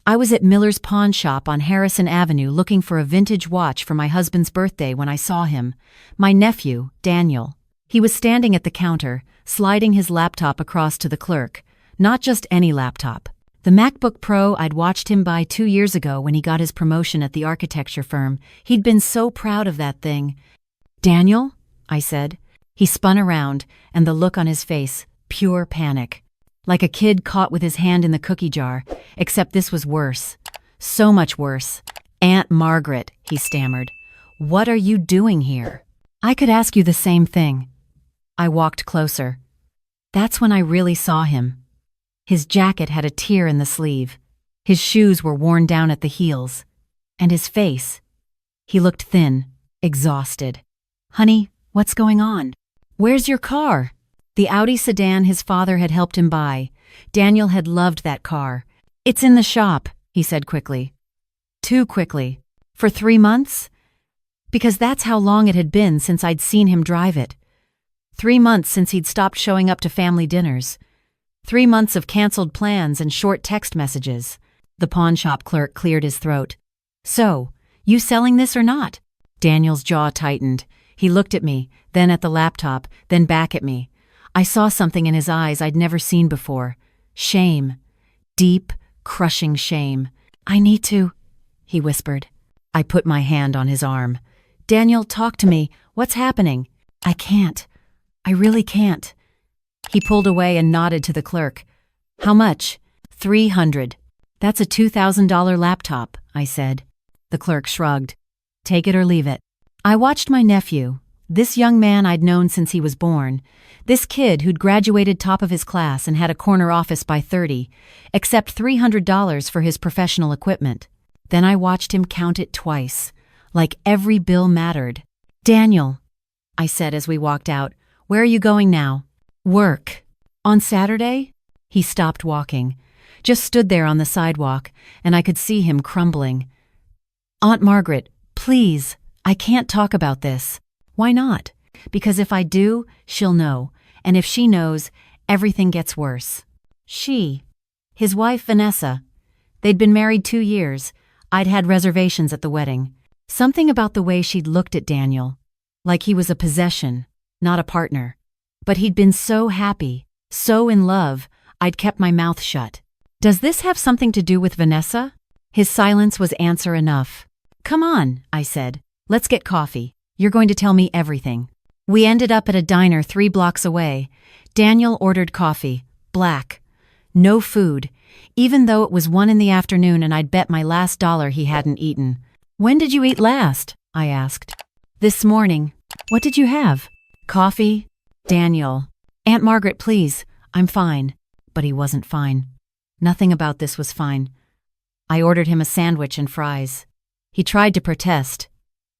I was at Miller's pawn shop on Harrison Avenue looking for a vintage watch for my husband's birthday when I saw him. My nephew, Daniel. He was standing at the counter, sliding his laptop across to the clerk. Not just any laptop. The MacBook Pro I'd watched him buy 2 years ago when he got his promotion at the architecture firm. He'd been so proud of that thing. "Daniel?" I said. He spun around, and the look on his face, pure panic. Like a kid caught with his hand in the cookie jar, except this was worse. So much worse. "Aunt Margaret," he stammered. "What are you doing here?" "I could ask you the same thing." I walked closer. That's when I really saw him. His jacket had a tear in the sleeve. His shoes were worn down at the heels. And his face. He looked thin, exhausted. "Honey, what's going on? Where's your car?" The Audi sedan his father had helped him buy. Daniel had loved that car. "It's in the shop," he said quickly. Too quickly. "For 3 months?" Because that's how long it had been since I'd seen him drive it. 3 months since he'd stopped showing up to family dinners. 3 months of canceled plans and short text messages. The pawnshop clerk cleared his throat. "So, you selling this or not?" Daniel's jaw tightened. He looked at me, then at the laptop, then back at me. I saw something in his eyes I'd never seen before. Shame. Deep, crushing shame. "I need to," he whispered. I put my hand on his arm. "Daniel, talk to me. What's happening?" "I can't. I really can't." He pulled away and nodded to the clerk. "How much?" $300. "That's a $2,000 laptop," I said. The clerk shrugged. "Take it or leave it." I watched my nephew, this young man I'd known since he was born, this kid who'd graduated top of his class and had a corner office by 30, accept $300 for his professional equipment. Then I watched him count it twice, like every bill mattered. "Daniel," I said as we walked out, "where are you going now?" "Work." "On Saturday?" He stopped walking, just stood there on the sidewalk, and I could see him crumbling. "Aunt Margaret, please, I can't talk about this." "Why not?" "Because if I do, she'll know, and if she knows, everything gets worse." She. His wife, Vanessa. They'd been married 2 years. I'd had reservations at the wedding. Something about the way she'd looked at Daniel. Like he was a possession, not a partner. But he'd been so happy, so in love, I'd kept my mouth shut. "Does this have something to do with Vanessa?" His silence was answer enough. "Come on," I said. "Let's get coffee. You're going to tell me everything." We ended up at a diner 3 blocks away. Daniel ordered coffee, black. No food, even though it was 1 in the afternoon and I'd bet my last dollar he hadn't eaten. "When did you eat last?" I asked. "This morning." "What did you have?" "Coffee." "Daniel." "Aunt Margaret, please. I'm fine." But he wasn't fine. Nothing about this was fine. I ordered him a sandwich and fries. He tried to protest,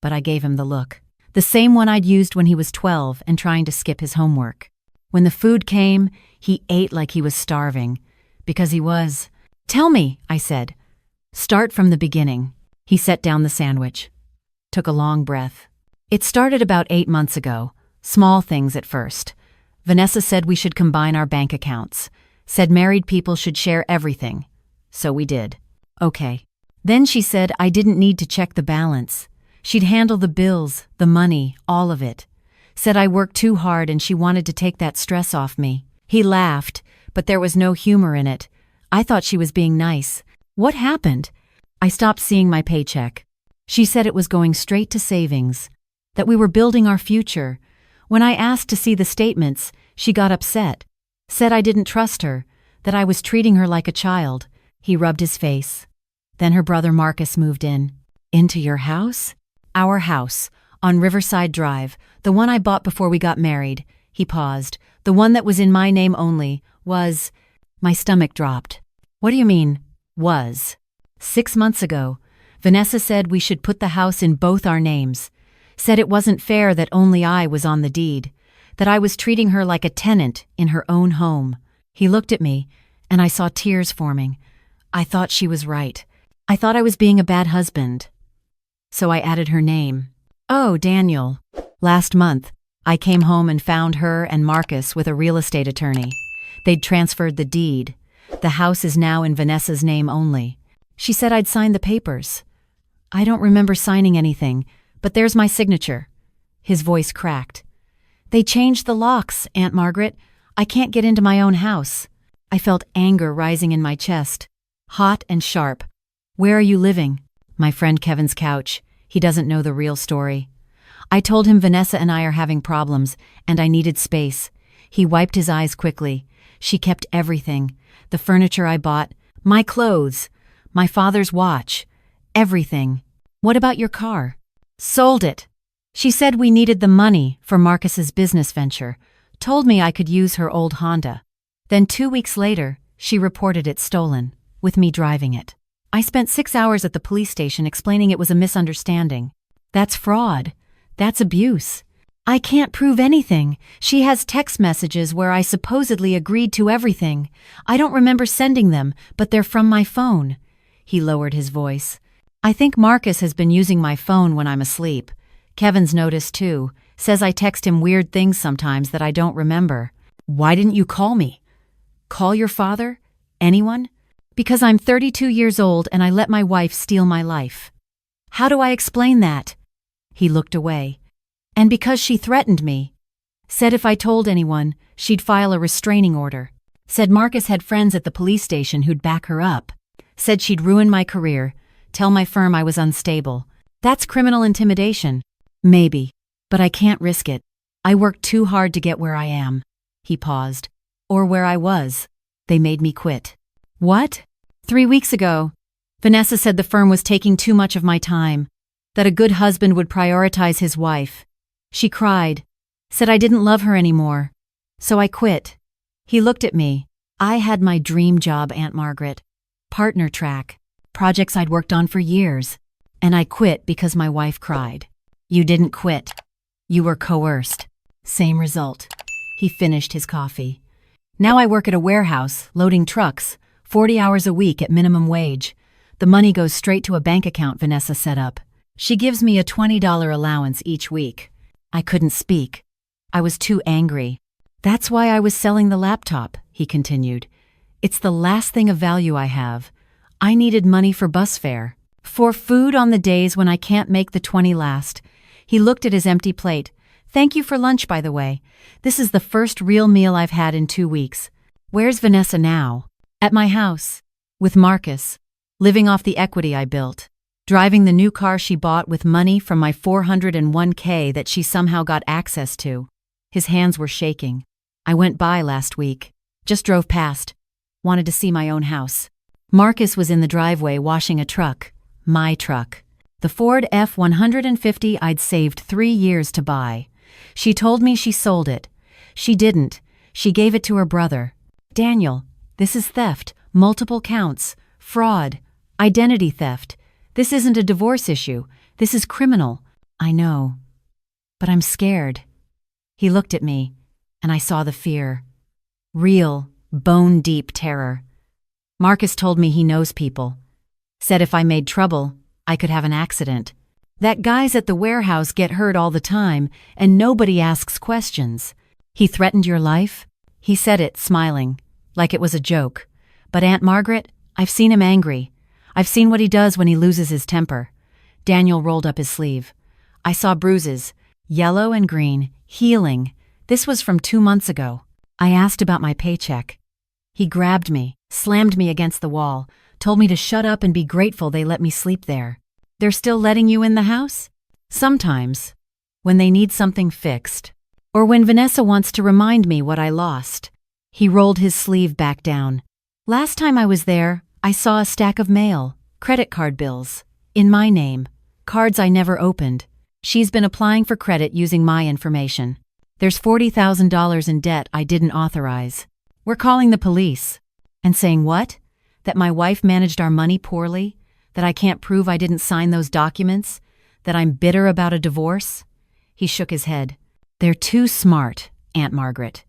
but I gave him the look. The same one I'd used when he was 12 and trying to skip his homework. When the food came, he ate like he was starving. Because he was. "Tell me," I said. "Start from the beginning." He set down the sandwich. Took a long breath. "It started about 8 months ago. Small things at first. Vanessa said we should combine our bank accounts. Said married people should share everything. So we did. Okay. Then she said I didn't need to check the balance. She'd handle the bills, the money, all of it. Said I worked too hard and she wanted to take that stress off me." He laughed, but there was no humor in it. I thought she was being nice. "What happened?" "I stopped seeing my paycheck. She said it was going straight to savings, that we were building our future. When I asked to see the statements, she got upset. Said I didn't trust her, that I was treating her like a child." He rubbed his face. "Then her brother Marcus moved in." "Into your house?" "Our house, on Riverside Drive, the one I bought before we got married." He paused. "The one that was in my name only, was—" My stomach dropped. "What do you mean, was?" 6 months ago, Vanessa said we should put the house in both our names. Said it wasn't fair that only I was on the deed. That I was treating her like a tenant in her own home." He looked at me, and I saw tears forming. I thought she was right. I thought I was being a bad husband. So I added her name. "Oh, Daniel." Last month, I came home and found her and Marcus with a real estate attorney. They'd transferred the deed. The house is now in Vanessa's name only. She said I'd sign the papers. I don't remember signing anything, but there's my signature. His voice cracked. They changed the locks, Aunt Margaret. I can't get into my own house. I felt anger rising in my chest. Hot and sharp. Where are you living? My friend Kevin's couch. He doesn't know the real story. I told him Vanessa and I are having problems, and I needed space. He wiped his eyes quickly. She kept everything. The furniture I bought, my clothes, my father's watch, everything. What about your car? Sold it. She said we needed the money for Marcus's business venture, told me I could use her old Honda. Then 2 weeks later, she reported it stolen, with me driving it. I spent 6 hours at the police station explaining it was a misunderstanding. That's fraud. That's abuse. I can't prove anything. She has text messages where I supposedly agreed to everything. I don't remember sending them, but they're from my phone. He lowered his voice. I think Marcus has been using my phone when I'm asleep. Kevin's noticed too. Says I text him weird things sometimes that I don't remember. Why didn't you call me? Call your father? Anyone? Because I'm 32 years old and I let my wife steal my life. How do I explain that? He looked away. And because she threatened me. Said if I told anyone, she'd file a restraining order. Said Marcus had friends at the police station who'd back her up. Said she'd ruin my career, tell my firm I was unstable. That's criminal intimidation. Maybe. But I can't risk it. I worked too hard to get where I am. He paused. Or where I was. They made me quit. What? 3 weeks ago. Vanessa said the firm was taking too much of my time. That a good husband would prioritize his wife. She cried. Said I didn't love her anymore. So I quit. He looked at me. I had my dream job, Aunt Margaret. Partner track. Projects I'd worked on for years. And I quit because my wife cried. You didn't quit. You were coerced. Same result. He finished his coffee. Now I work at a warehouse, loading trucks, 40 hours a week at minimum wage. The money goes straight to a bank account Vanessa set up. She gives me a $20 allowance each week. I couldn't speak. I was too angry. That's why I was selling the laptop, he continued. It's the last thing of value I have. I needed money for bus fare. For food on the days when I can't make the 20 last. He looked at his empty plate. Thank you for lunch, by the way. This is the first real meal I've had in 2 weeks. Where's Vanessa now? At my house. With Marcus. Living off the equity I built. Driving the new car she bought with money from my 401k that she somehow got access to. His hands were shaking. I went by last week. Just drove past. Wanted to see my own house. Marcus was in the driveway washing a truck. My truck. The Ford F-150 I'd saved 3 years to buy. She told me she sold it. She didn't. She gave it to her brother. Daniel, this is theft. Multiple counts. Fraud. Identity theft. This isn't a divorce issue. This is criminal. I know. But I'm scared. He looked at me, and I saw the fear. Real, bone-deep terror. Marcus told me he knows people. Said if I made trouble, I could have an accident. That guys at the warehouse get hurt all the time, and nobody asks questions. He threatened your life? He said it, smiling, like it was a joke. But Aunt Margaret, I've seen him angry. I've seen what he does when he loses his temper. Daniel rolled up his sleeve. I saw bruises, yellow and green, healing. This was from 2 months ago. I asked about my paycheck. He grabbed me, slammed me against the wall, told me to shut up and be grateful they let me sleep there. They're still letting you in the house? Sometimes. When they need something fixed. Or when Vanessa wants to remind me what I lost. He rolled his sleeve back down. Last time I was there, I saw a stack of mail, credit card bills, in my name, cards I never opened. She's been applying for credit using my information. There's $40,000 in debt I didn't authorize. We're calling the police. And saying what? That my wife managed our money poorly? That I can't prove I didn't sign those documents? That I'm bitter about a divorce? He shook his head. They're too smart, Aunt Margaret.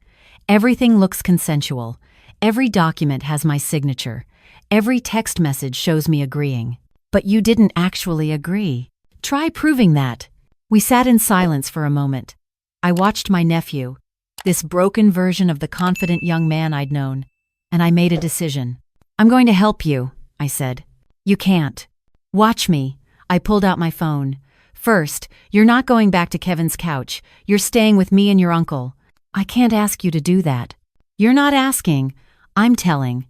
Everything looks consensual. Every document has my signature. Every text message shows me agreeing. But you didn't actually agree. Try proving that. We sat in silence for a moment. I watched my nephew, this broken version of the confident young man I'd known, and I made a decision. I'm going to help you, I said. You can't. Watch me. I pulled out my phone. First, you're not going back to Kevin's couch. You're staying with me and your uncle. I can't ask you to do that. You're not asking. I'm telling.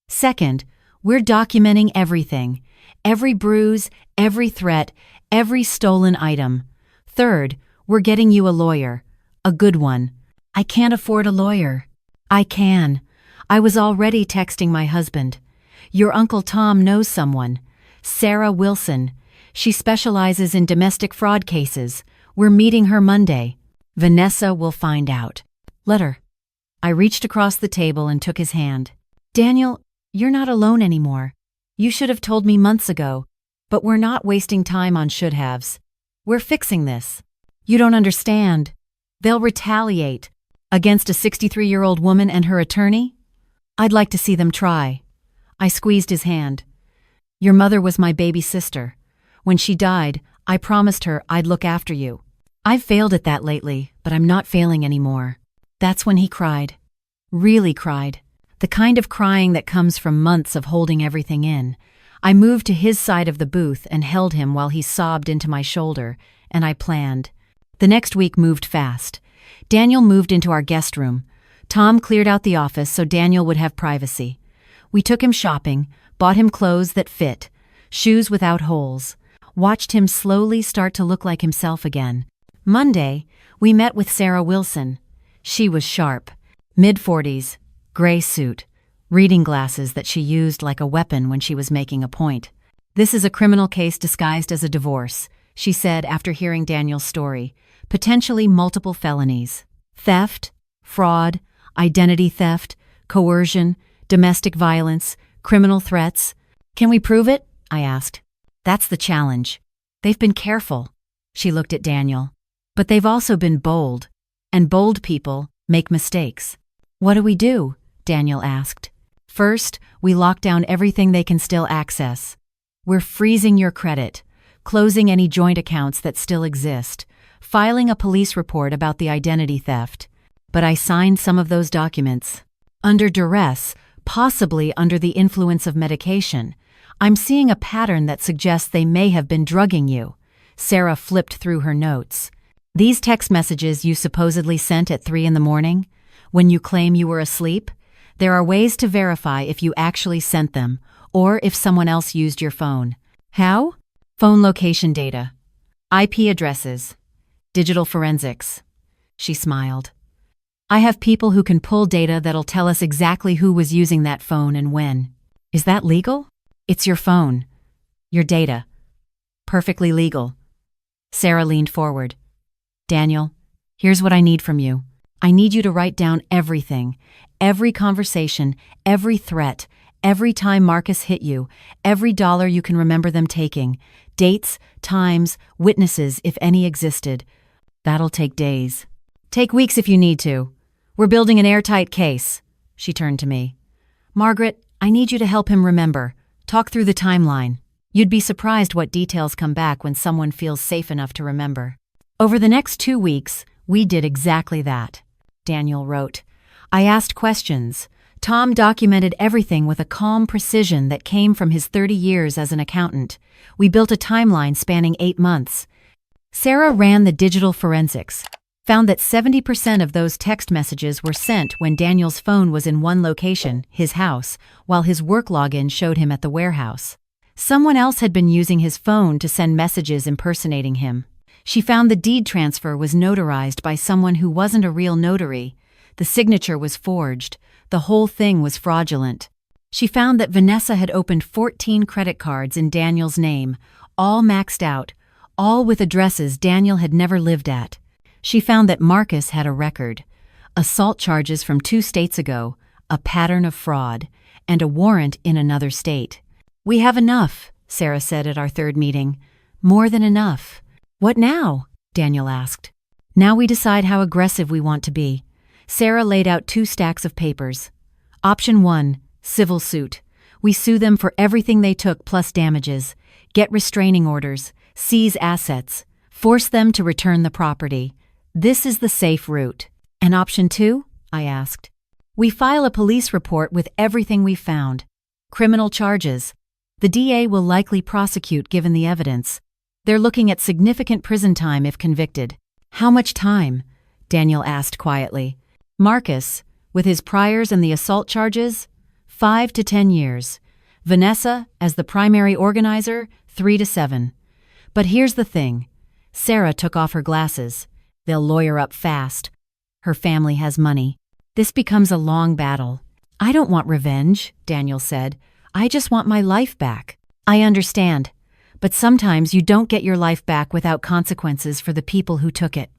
Second, we're documenting everything. Every bruise, every threat, every stolen item. Third, we're getting you a lawyer. A good one. I can't afford a lawyer. I can. I was already texting my husband. Your Uncle Tom knows someone. Sarah Wilson. She specializes in domestic fraud cases. We're meeting her Monday. Vanessa will find out. Let her. I reached across the table and took his hand. Daniel, you're not alone anymore. You should have told me months ago. But we're not wasting time on should-haves. We're fixing this. You don't understand. They'll retaliate. Against a 63-year-old woman and her attorney? I'd like to see them try. I squeezed his hand. Your mother was my baby sister. When she died, I promised her I'd look after you. I've failed at that lately, but I'm not failing anymore. That's when he cried. Really cried. The kind of crying that comes from months of holding everything in. I moved to his side of the booth and held him while he sobbed into my shoulder, and I planned. The next week moved fast. Daniel moved into our guest room. Tom cleared out the office so Daniel would have privacy. We took him shopping, bought him clothes that fit, shoes without holes, watched him slowly start to look like himself again. Monday, we met with Sarah Wilson. She was sharp, mid-40s, gray suit, reading glasses that she used like a weapon when she was making a point. This is a criminal case disguised as a divorce, she said after hearing Daniel's story. Potentially multiple felonies. Theft, fraud, identity theft, coercion, domestic violence, criminal threats. Can we prove it? I asked. That's the challenge. They've been careful. She looked at Daniel. But they've also been bold. And bold people make mistakes. What do we do? Daniel asked. First, we lock down everything they can still access. We're freezing your credit, closing any joint accounts that still exist, filing a police report about the identity theft. But I signed some of those documents. Under duress, possibly under the influence of medication. I'm seeing a pattern that suggests they may have been drugging you. Sarah flipped through her notes. These text messages you supposedly sent at 3 a.m, when you claim you were asleep, there are ways to verify if you actually sent them, or if someone else used your phone. How? Phone location data. IP addresses. Digital forensics. She smiled. I have people who can pull data that'll tell us exactly who was using that phone and when. Is that legal? It's your phone. Your data. Perfectly legal. Sarah leaned forward. Daniel, here's what I need from you. I need you to write down everything. Every conversation, every threat, every time Marcus hit you, every dollar you can remember them taking. Dates, times, witnesses, if any existed. That'll take days. Take weeks if you need to. We're building an airtight case. She turned to me. Margaret, I need you to help him remember. Talk through the timeline. You'd be surprised what details come back when someone feels safe enough to remember. Over the next 2 weeks, we did exactly that. Daniel wrote. I asked questions. Tom documented everything with a calm precision that came from his 30 years as an accountant. We built a timeline spanning 8 months. Sarah ran the digital forensics, found that 70% of those text messages were sent when Daniel's phone was in one location, his house, while his work login showed him at the warehouse. Someone else had been using his phone to send messages impersonating him. She found the deed transfer was notarized by someone who wasn't a real notary. The signature was forged. The whole thing was fraudulent. She found that Vanessa had opened 14 credit cards in Daniel's name, all maxed out, all with addresses Daniel had never lived at. She found that Marcus had a record, assault charges from 2 states ago, a pattern of fraud, and a warrant in another state. We have enough, Sarah said at our 3rd meeting. More than enough. What now? Daniel asked. Now we decide how aggressive we want to be. Sarah laid out 2 stacks of papers. Option 1, civil suit. We sue them for everything they took plus damages, get restraining orders, seize assets, force them to return the property. This is the safe route. And option 2? I asked. We file a police report with everything we found. Criminal charges. The DA will likely prosecute given the evidence. They're looking at significant prison time if convicted. How much time? Daniel asked quietly. Marcus, with his priors and the assault charges, 5 to 10 years. Vanessa, as the primary organizer, 3 to 7. But here's the thing. Sarah took off her glasses. They'll lawyer up fast. Her family has money. This becomes a long battle. I don't want revenge, Daniel said. I just want my life back. I understand. But sometimes you don't get your life back without consequences for the people who took it.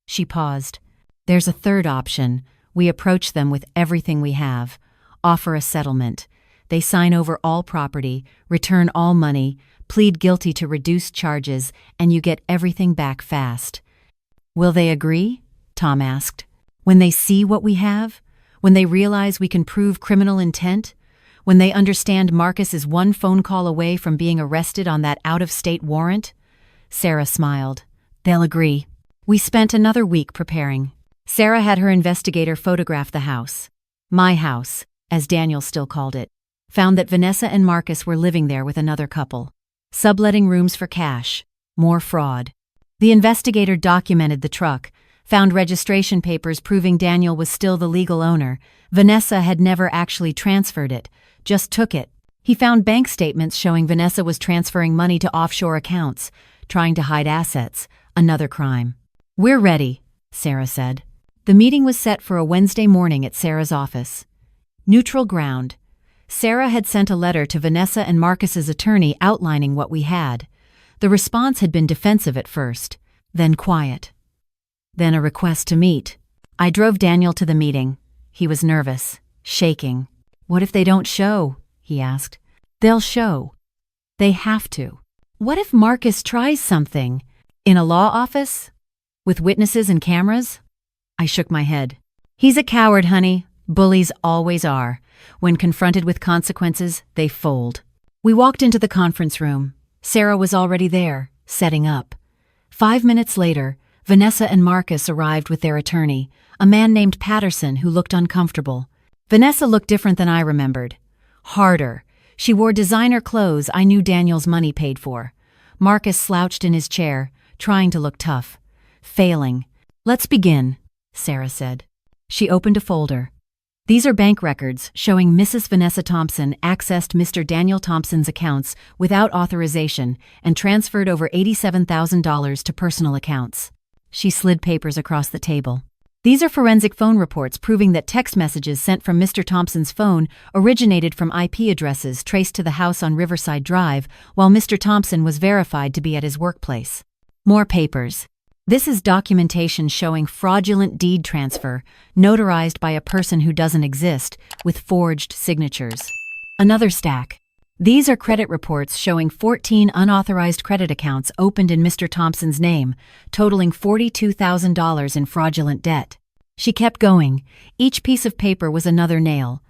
She paused. There's a third option. We approach them with everything we have. Offer a settlement. They sign over all property, return all money, plead guilty to reduced charges, and you get everything back fast. Will they agree? Tom asked. When they see what we have? When they realize we can prove criminal intent? When they understand Marcus is one phone call away from being arrested on that out-of-state warrant? Sarah smiled. They'll agree. We spent another week preparing. Sarah had her investigator photograph the house. My house, as Daniel still called it. Found that Vanessa and Marcus were living there with another couple. Subletting rooms for cash. More fraud. The investigator documented the truck, found registration papers proving Daniel was still the legal owner. Vanessa had never actually transferred it, just took it. He found bank statements showing Vanessa was transferring money to offshore accounts, trying to hide assets, another crime. We're ready, Sarah said. The meeting was set for a Wednesday morning at Sarah's office. Neutral ground. Sarah had sent a letter to Vanessa and Marcus's attorney outlining what we had. The response had been defensive at first, then quiet. Then a request to meet. I drove Daniel to the meeting. He was nervous, shaking. What if they don't show? He asked. They'll show. They have to. What if Marcus tries something? In a law office? With witnesses and cameras? I shook my head. He's a coward, honey. Bullies always are. When confronted with consequences, they fold. We walked into the conference room. Sarah was already there, setting up. 5 minutes later, Vanessa and Marcus arrived with their attorney, a man named Patterson who looked uncomfortable. Vanessa looked different than I remembered. Harder. She wore designer clothes I knew Daniel's money paid for. Marcus slouched in his chair, trying to look tough. Failing. Let's begin, Sarah said. She opened a folder. These are bank records showing Mrs. Vanessa Thompson accessed Mr. Daniel Thompson's accounts without authorization and transferred over $87,000 to personal accounts. She slid papers across the table. These are forensic phone reports proving that text messages sent from Mr. Thompson's phone originated from IP addresses traced to the house on Riverside Drive, while Mr. Thompson was verified to be at his workplace. More papers. This is documentation showing fraudulent deed transfer, notarized by a person who doesn't exist, with forged signatures. Another stack. These are credit reports showing 14 unauthorized credit accounts opened in Mr. Thompson's name, totaling $42,000 in fraudulent debt. She kept going. Each piece of paper was another nail.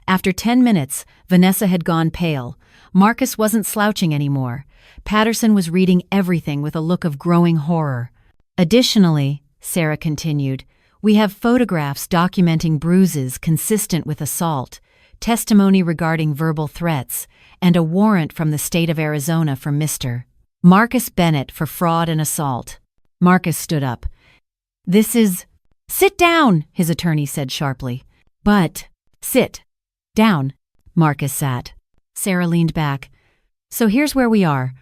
After 10 minutes, Vanessa had gone pale. Marcus wasn't slouching anymore. Patterson was reading everything with a look of growing horror. Additionally, Sarah continued, we have photographs documenting bruises consistent with assault, testimony regarding verbal threats, and a warrant from the state of Arizona for Mr. Marcus Bennett for fraud and assault. Marcus stood up. This is... Sit down, his attorney said sharply. But... Sit. Down. Marcus sat. Sarah leaned back. So here's where we are.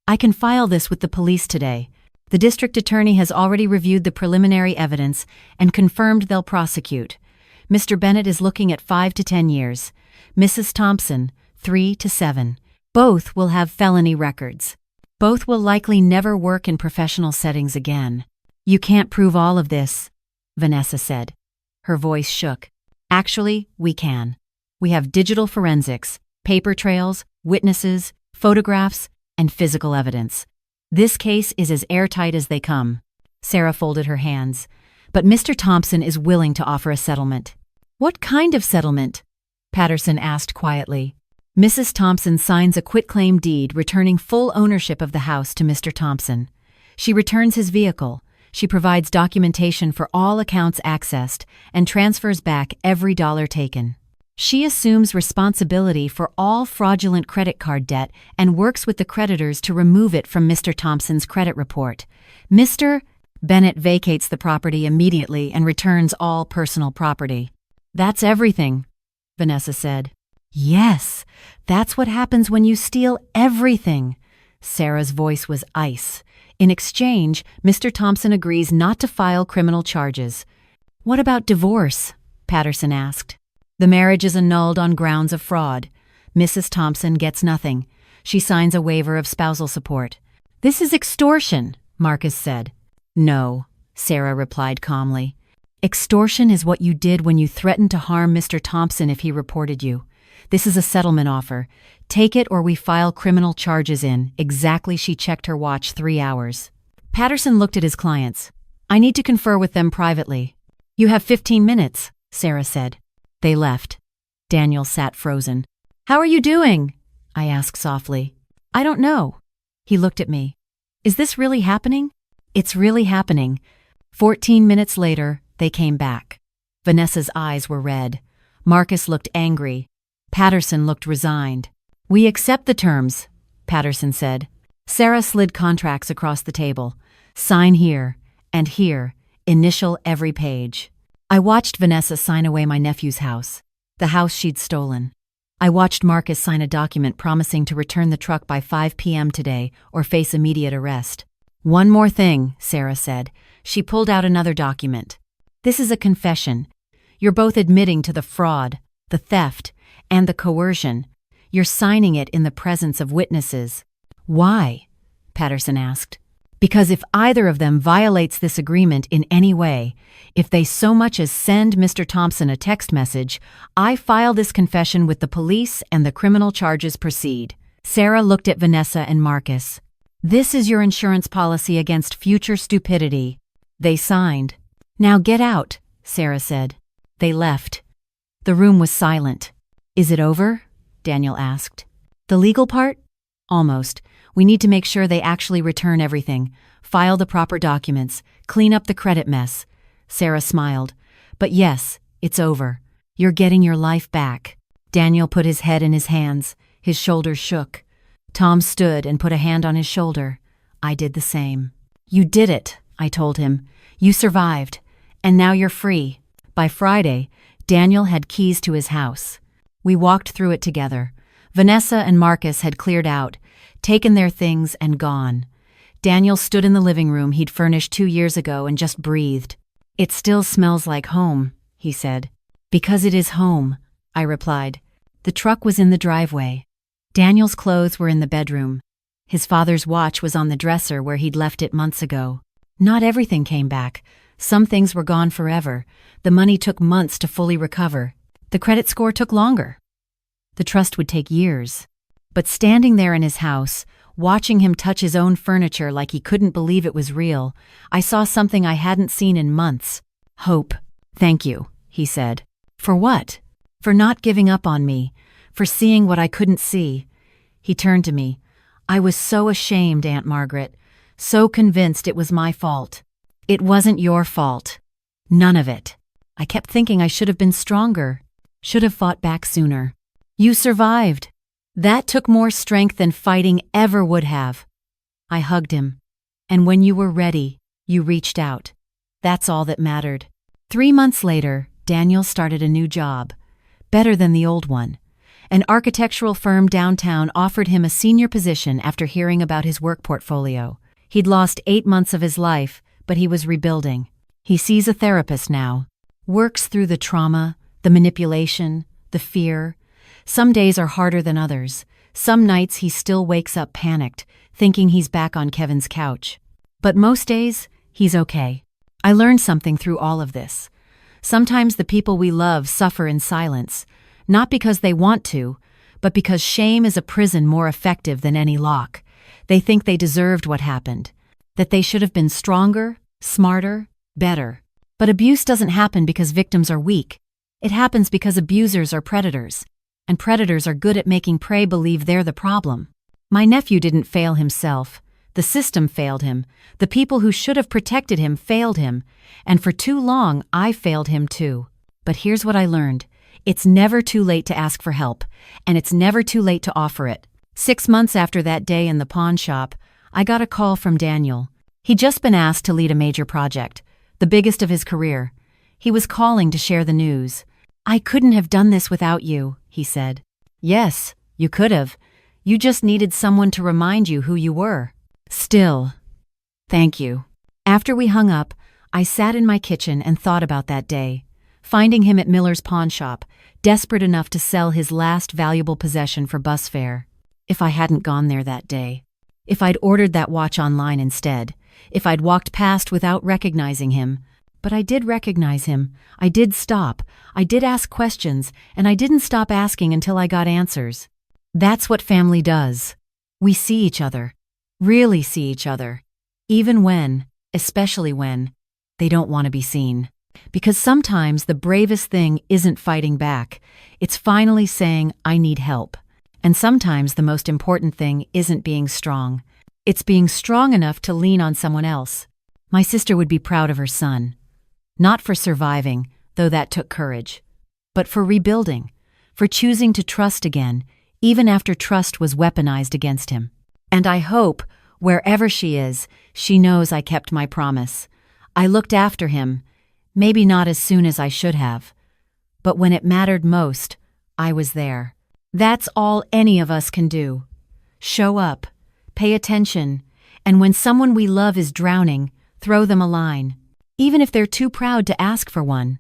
I can file this with the police today. The district attorney has already reviewed the preliminary evidence and confirmed they'll prosecute. Mr. Bennett is looking at 5 to 10 years. Mrs. Thompson, 3 to 7. Both will have felony records. Both will likely never work in professional settings again. You can't prove all of this, Vanessa said. Her voice shook. Actually, we can. We have digital forensics, paper trails, witnesses, photographs, and physical evidence. This case is as airtight as they come. Sarah folded her hands. But Mr. Thompson is willing to offer a settlement. What kind of settlement? Patterson asked quietly. Mrs. Thompson signs a quitclaim deed returning full ownership of the house to Mr. Thompson. She returns his vehicle. She provides documentation for all accounts accessed and transfers back every dollar taken. She assumes responsibility for all fraudulent credit card debt and works with the creditors to remove it from Mr. Thompson's credit report. Mr. Bennett vacates the property immediately and returns all personal property. That's everything, Vanessa said. Yes, that's what happens when you steal everything. Sarah's voice was ice. In exchange, Mr. Thompson agrees not to file criminal charges. What about divorce? Patterson asked. The marriage is annulled on grounds of fraud. Mrs. Thompson gets nothing. She signs a waiver of spousal support. This is extortion, Marcus said. No, Sarah replied calmly. Extortion is what you did when you threatened to harm Mr. Thompson if he reported you. This is a settlement offer. Take it or we file criminal charges in. Exactly, she checked her watch 3 hours. Patterson looked at his clients. I need to confer with them privately. You have 15 minutes, Sarah said. They left. Daniel sat frozen. How are you doing? I asked softly. I don't know. He looked at me. Is this really happening? It's really happening. 14 minutes later, they came back. Vanessa's eyes were red. Marcus looked angry. Patterson looked resigned. We accept the terms, Patterson said. Sarah slid contracts across the table. Sign here, and here, initial every page. I watched Vanessa sign away my nephew's house, the house she'd stolen. I watched Marcus sign a document promising to return the truck by 5 p.m. today or face immediate arrest. One more thing, Sarah said. She pulled out another document. This is a confession. You're both admitting to the fraud, the theft, and the coercion. You're signing it in the presence of witnesses. Why? Patterson asked. Because if either of them violates this agreement in any way, if they so much as send Mr. Thompson a text message, I file this confession with the police and the criminal charges proceed. Sarah looked at Vanessa and Marcus. This is your insurance policy against future stupidity. They signed. Now get out, Sarah said. They left. The room was silent. Is it over? Daniel asked. The legal part? Almost. We need to make sure they actually return everything, file the proper documents, clean up the credit mess. Sarah smiled. But yes, it's over. You're getting your life back. Daniel put his head in his hands. His shoulders shook. Tom stood and put a hand on his shoulder. I did the same. You did it, I told him. You survived. And now you're free. By Friday, Daniel had keys to his house. We walked through it together. Vanessa and Marcus had cleared out, taken their things and gone. Daniel stood in the living room he'd furnished 2 years ago and just breathed. It still smells like home, he said. Because it is home, I replied. The truck was in the driveway. Daniel's clothes were in the bedroom. His father's watch was on the dresser where he'd left it months ago. Not everything came back. Some things were gone forever. The money took months to fully recover. The credit score took longer. The trust would take years. But standing there in his house, watching him touch his own furniture like he couldn't believe it was real, I saw something I hadn't seen in months. Hope. Thank you, he said. For what? For not giving up on me, for seeing what I couldn't see. He turned to me. I was so ashamed, Aunt Margaret, so convinced it was my fault. It wasn't your fault. None of it. I kept thinking I should have been stronger, should have fought back sooner. You survived. That took more strength than fighting ever would have. I hugged him. And when you were ready, you reached out. That's all that mattered. 3 months later, Daniel started a new job. Better than the old one. An architectural firm downtown offered him a senior position after hearing about his work portfolio. He'd lost 8 months of his life, but he was rebuilding. He sees a therapist now. Works through the trauma, the manipulation, the fear. Some days are harder than others. Some nights he still wakes up panicked, thinking he's back on Kevin's couch. But most days, he's okay. I learned something through all of this. Sometimes the people we love suffer in silence, not because they want to, but because shame is a prison more effective than any lock. They think they deserved what happened, that they should have been stronger, smarter, better. But abuse doesn't happen because victims are weak. It happens because abusers are predators. And predators are good at making prey believe they're the problem. My nephew didn't fail himself. The system failed him. The people who should have protected him failed him. And for too long, I failed him too. But here's what I learned. It's never too late to ask for help, and it's never too late to offer it. 6 months after that day in the pawn shop, I got a call from Daniel. He'd just been asked to lead a major project, the biggest of his career. He was calling to share the news. "I couldn't have done this without you," he said. "Yes, you could have. You just needed someone to remind you who you were." "Still, thank you." After we hung up, I sat in my kitchen and thought about that day, finding him at Miller's pawn shop, desperate enough to sell his last valuable possession for bus fare. If I hadn't gone there that day, if I'd ordered that watch online instead, if I'd walked past without recognizing him. But I did recognize him. I did stop. I did ask questions, and I didn't stop asking until I got answers. That's what family does. We see each other, really see each other, even when, especially when, they don't want to be seen. Because sometimes the bravest thing isn't fighting back. It's finally saying, "I need help." And sometimes the most important thing isn't being strong. It's being strong enough to lean on someone else. My sister would be proud of her son. Not for surviving, though that took courage, but for rebuilding, for choosing to trust again, even after trust was weaponized against him. And I hope, wherever she is, she knows I kept my promise. I looked after him, maybe not as soon as I should have, but when it mattered most, I was there. That's all any of us can do. Show up, pay attention, and when someone we love is drowning, throw them a line, even if they're too proud to ask for one.